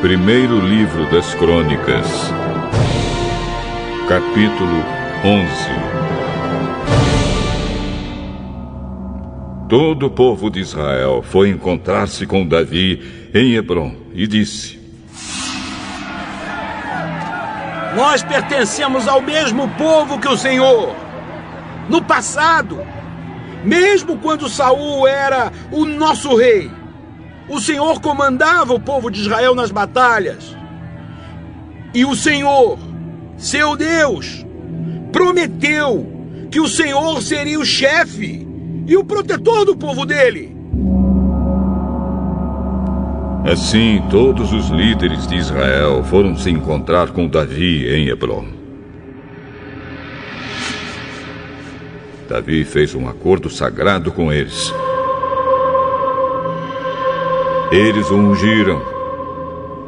Primeiro livro das Crônicas, capítulo 11. Todo o povo de Israel foi encontrar-se com Davi em Hebrom e disse: Nós pertencemos ao mesmo povo que o Senhor. No passado, mesmo quando Saul era o nosso rei, o Senhor comandava o povo de Israel nas batalhas. E o Senhor, seu Deus, prometeu que o Senhor seria o chefe e o protetor do povo dele. Assim, todos os líderes de Israel foram se encontrar com Davi em Hebrom. Davi fez um acordo sagrado com eles. Eles o ungiram,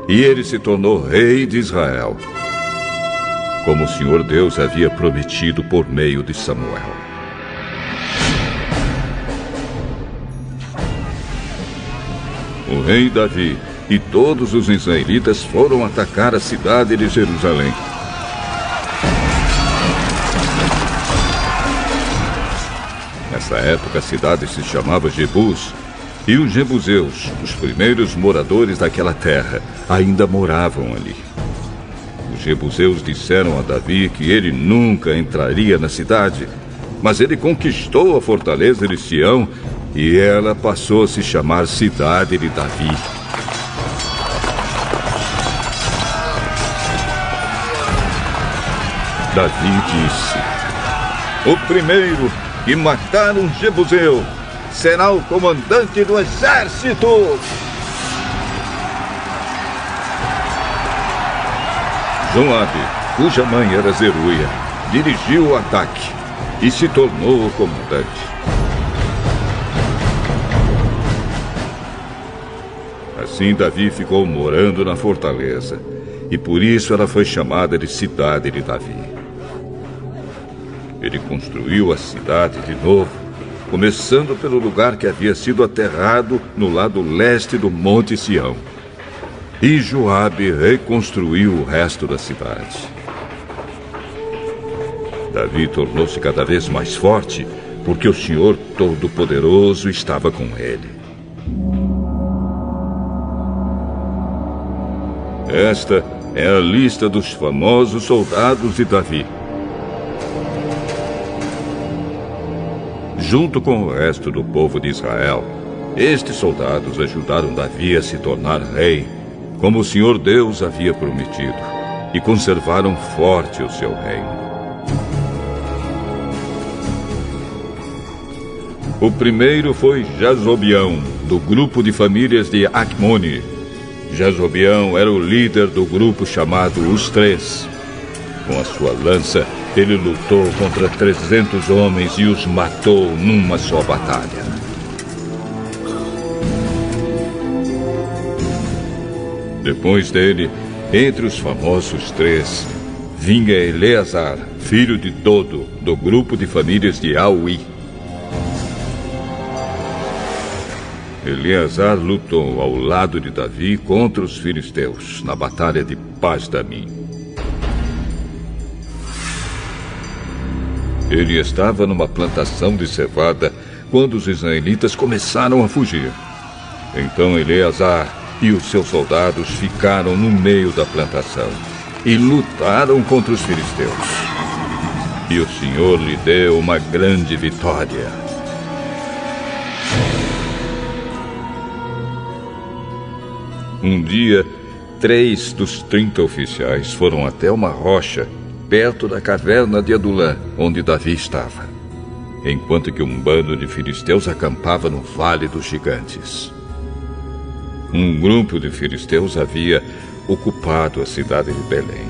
e ele se tornou rei de Israel, como o Senhor Deus havia prometido por meio de Samuel. O rei Davi e todos os israelitas foram atacar a cidade de Jerusalém. Nessa época, a cidade se chamava Jebus, e os jebuseus, os primeiros moradores daquela terra, ainda moravam ali. Os jebuseus disseram a Davi que ele nunca entraria na cidade, mas ele conquistou a fortaleza de Sião e ela passou a se chamar Cidade de Davi. Davi disse: O primeiro que matar um jebuseu será o comandante do exército. Joabe, cuja mãe era Zeruia, dirigiu o ataque e se tornou o comandante. Assim Davi ficou morando na fortaleza, e por isso ela foi chamada de Cidade de Davi. Ele construiu a cidade de novo, começando pelo lugar que havia sido aterrado no lado leste do Monte Sião. E Joabe reconstruiu o resto da cidade. Davi tornou-se cada vez mais forte, porque o Senhor Todo-Poderoso estava com ele. Esta é a lista dos famosos soldados de Davi. Junto com o resto do povo de Israel, estes soldados ajudaram Davi a se tornar rei, como o Senhor Deus havia prometido, e conservaram forte o seu reino. O primeiro foi Jazobeão, do grupo de famílias de Acmone. Jazobeão era o líder do grupo chamado Os Três. Com a sua lança, ele lutou contra 300 homens e os matou numa só batalha. Depois dele, entre os famosos três, vinha Eleazar, filho de Dodo, do grupo de famílias de Auí. Eleazar lutou ao lado de Davi contra os filisteus, na batalha de Pas-damim. Ele estava numa plantação de cevada quando os israelitas começaram a fugir. Então Eleazar e os seus soldados ficaram no meio da plantação e lutaram contra os filisteus. E o Senhor lhe deu uma grande vitória. Um dia, 3 dos 30 oficiais foram até uma rocha perto da caverna de Adulã, onde Davi estava, enquanto que um bando de filisteus acampava no Vale dos Gigantes. Um grupo de filisteus havia ocupado a cidade de Belém,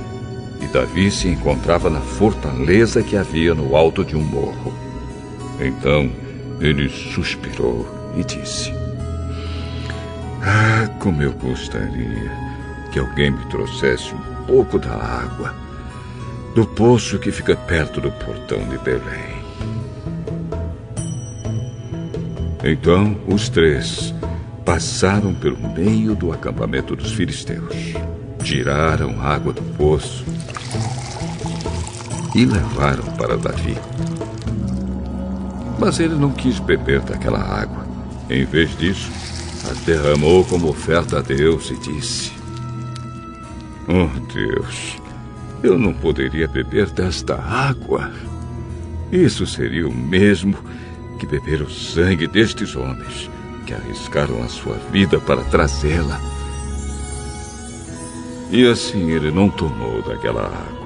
e Davi se encontrava na fortaleza que havia no alto de um morro. Então ele suspirou e disse: como eu gostaria que alguém me trouxesse um pouco da água do poço que fica perto do portão de Belém. Então os três passaram pelo meio do acampamento dos filisteus, tiraram água do poço e levaram para Davi. Mas ele não quis beber daquela água. Em vez disso, a derramou como oferta a Deus e disse: "Oh Deus, eu não poderia beber desta água. Isso seria o mesmo que beber o sangue destes homens que arriscaram a sua vida para trazê-la." E assim ele não tomou daquela água.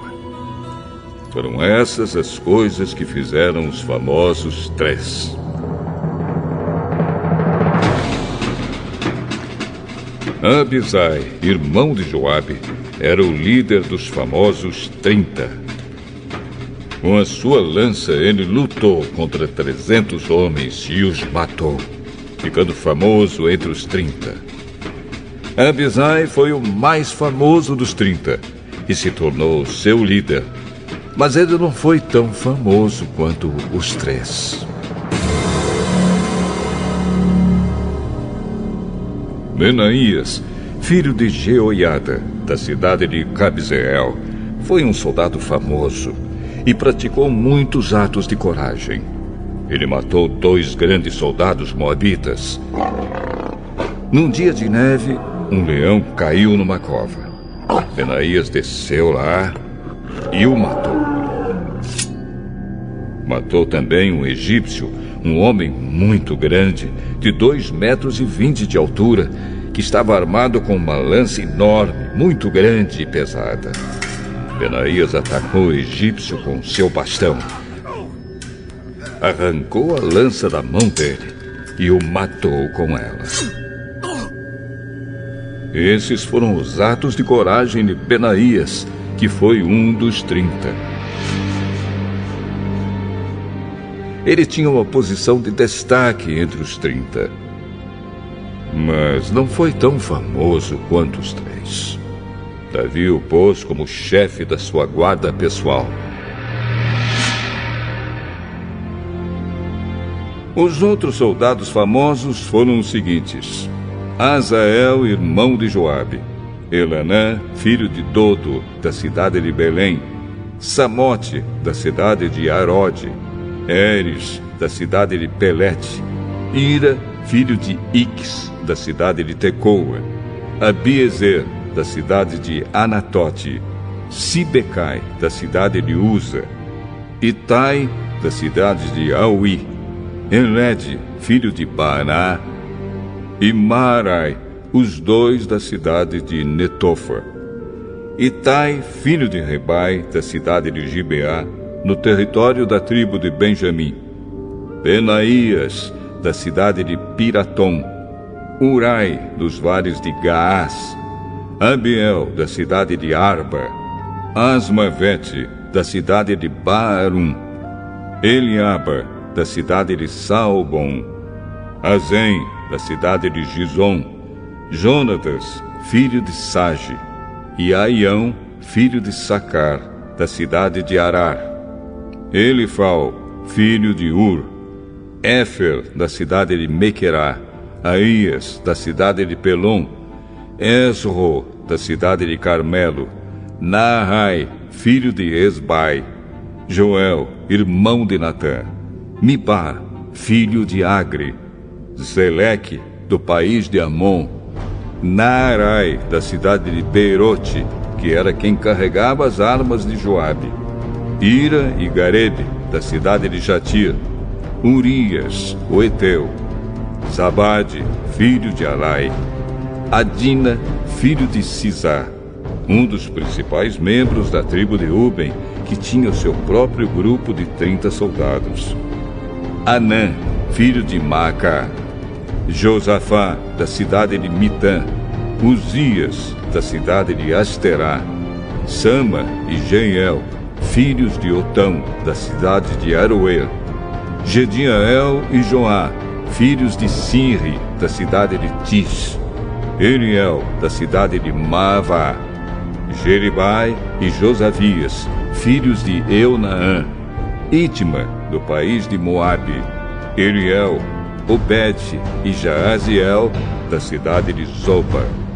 Foram essas as coisas que fizeram os famosos 3. Abisai, irmão de Joabe, era o líder dos famosos 30. Com a sua lança, ele lutou contra 300 homens e os matou, ficando famoso entre os 30. Abisai foi o mais famoso dos 30 e se tornou seu líder. Mas ele não foi tão famoso quanto os 3. Benaías, filho de Jeoiada, da cidade de Cabzeel, foi um soldado famoso e praticou muitos atos de coragem. Ele matou 2 grandes soldados moabitas. Num dia de neve, um leão caiu numa cova. Benaías desceu lá e o matou. Matou também um egípcio, um homem muito grande, de 2,20 metros de altura, que estava armado com uma lança enorme, muito grande e pesada. Benaías atacou o egípcio com seu bastão. Arrancou a lança da mão dele e o matou com ela. Esses foram os atos de coragem de Benaías, que foi um dos 30. Ele tinha uma posição de destaque entre os 30, mas não foi tão famoso quanto os 3. Davi o pôs como chefe da sua guarda pessoal. Os outros soldados famosos foram os seguintes: Azael, irmão de Joabe; Elanã, filho de Dodo, da cidade de Belém; Samote, da cidade de Arode; Eres, da cidade de Pelete; Ira, filho de Ix, da cidade de Tecoa; Abiezer, da cidade de Anatote; Sibecai, da cidade de Uza; Itai, da cidade de Auí; Enled, filho de Baaná; e Maarai, os 2 da cidade de Netofa; Itai, filho de Ribai, da cidade de Gibeá, no território da tribo de Benjamim; Benaías, da cidade de Piratom; Urai, dos vales de Gaás; Abiel, da cidade de Arba; Asmavete, da cidade de Baarum; Eliaba, da cidade de Saalbom; Azem, da cidade de Gizom; Jonatas, filho de Sage; e Aião, filho de Sacar, da cidade de Arar; Elifal, filho de Ur; Éfer, da cidade de Mequerá; Aías, da cidade de Pelom; Esro, da cidade de Carmelo; Naai, filho de Esbai; Joel, irmão de Natã; Mibar, filho de Agre; Zeleque, do país de Amon; Naarai, da cidade de Beirote, que era quem carregava as armas de Joabe; Ira e Garebe, da cidade de Jatir; Urias, o Eteu; Zabade, filho de Alai; Adina, filho de Sisá, um dos principais membros da tribo de Ruben, que tinha o seu próprio grupo de 30 soldados; Anã, filho de Maacá; Josafá, da cidade de Mitã; Uzias, da cidade de Asterá; Sama e Jeiel, filhos de Otão, da cidade de Aroer; Gediael e Joá, filhos de Sinri, da cidade de Tis; Eliel, da cidade de Maavá; Jeribai e Josavias, filhos de Eunaã; Itma, do país de Moabe; Eliel, Obed e Jaaziel, da cidade de Zoba.